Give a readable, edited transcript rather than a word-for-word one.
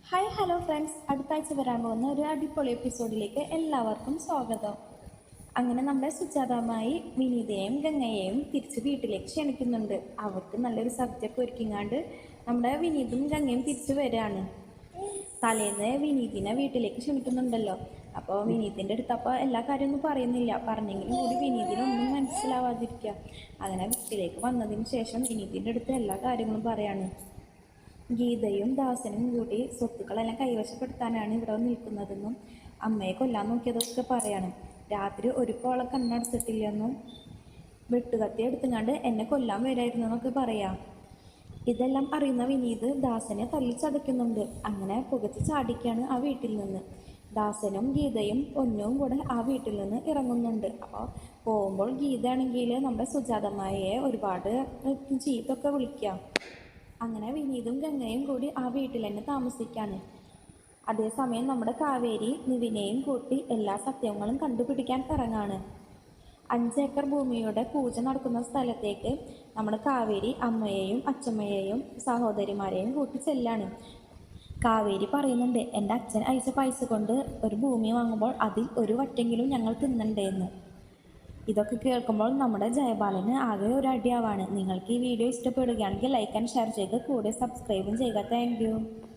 Hi hello friends, അടുത്ത ആഴ്ച വരാൻ പോകുന്ന ഒരു അടിപൊളി എപ്പിസോഡിലേക്ക് എല്ലാവർക്കും സ്വാഗതം. അങ്ങനെ നമ്മുടെ സുജാതാമായി വിനീതയെയും ഗംഗയെയും തിരിച്ച് വീട്ടിലേക്ക് ക്ഷണിക്കുന്നുണ്ട്. അവർക്ക് നല്ലൊരു സദ്യയൊക്കെ ഒരുക്കിങ്ങാണ്ട് നമ്മുടെ വിനീതും ഗംഗയും തിരിച്ചു വരികയാണ്. തലേന്ന് വിനീതിനെ വീട്ടിലേക്ക് ക്ഷണിക്കുന്നുണ്ടല്ലോ. അപ്പോൾ വിനീതിൻ്റെ അടുത്തപ്പോൾ എല്ലാ കാര്യമൊന്നും പറയുന്നില്ല, പറഞ്ഞെങ്കിലും കൂടി വിനീതിനൊന്നും മനസ്സിലാവാതിരിക്കുക. അങ്ങനെ വീട്ടിലേക്ക് വന്നതിന് ശേഷം വിനീതിൻ്റെ അടുത്ത് എല്ലാ കാര്യങ്ങളും പറയാണ്. ഗീതയും ദാസനും കൂടി സ്വത്തുക്കളെല്ലാം കൈവശപ്പെടുത്താനാണ് ഇവിടെ നിൽക്കുന്നതെന്നും അമ്മയെ കൊല്ലാൻ നോക്കിയതൊക്കെ പറയണം. രാത്രി ഒരു പോളെ കണ്ണടച്ചിട്ടില്ലെന്നും വെട്ടുകത്തി എടുത്തുങ്ങാണ്ട് എന്നെ കൊല്ലാൻ വരായിരുന്നു എന്നൊക്കെ പറയാം. ഇതെല്ലാം അറിയുന്ന വിനീത് ദാസനെ തല്ലിച്ചതയ്ക്കുന്നുണ്ട്. അങ്ങനെ പുകച്ച് ചാടിക്കാണ് ആ വീട്ടിൽ നിന്ന്. ദാസനും ഗീതയും പൊന്നും കൂടെ ആ വീട്ടിൽ നിന്ന് ഇറങ്ങുന്നുണ്ട്. അപ്പോൾ പോകുമ്പോൾ ഗീത ആണെങ്കിൽ നമ്മുടെ സുജാതമ്മയെ ഒരുപാട് ചീത്തൊക്കെ വിളിക്കാം. അങ്ങനെ വിനീതും ഗംഗയും കൂടി ആ വീട്ടിൽ തന്നെ താമസിക്കാണ്. അതേസമയം നമ്മുടെ കാവേരി നിവിനെയും കൂട്ടി എല്ലാ സത്യങ്ങളും കണ്ടുപിടിക്കാൻ ഇറങ്ങാണ്. 5 ഏക്കർ ഭൂമിയുടെ പൂജ നടക്കുന്ന സ്ഥലത്തേക്ക് നമ്മുടെ കാവേരി അമ്മയെയും അച്ഛമ്മയെയും സഹോദരിമാരെയും കൂട്ടി ചെല്ലാണ്. കാവേരി പറയുന്നുണ്ട്, എൻ്റെ അച്ഛൻ അയച്ച പൈസ കൊണ്ട് ഒരു ഭൂമി വാങ്ങുമ്പോൾ അതിൽ ഒരു വറ്റെങ്കിലും ഞങ്ങൾ തിന്നണ്ടേന്ന്. ഇതൊക്കെ കേൾക്കുമ്പോൾ നമ്മുടെ ജയബാലന് ആകെ ഒരു അടിയാവാണ്. നിങ്ങൾക്ക് ഈ വീഡിയോ ഇഷ്ടപ്പെടുകയാണെങ്കിൽ ലൈക്ക് ആൻഡ് ഷെയർ ചെയ്യുക, കൂടെ സബ്സ്ക്രൈബും ചെയ്യുക. Thank you.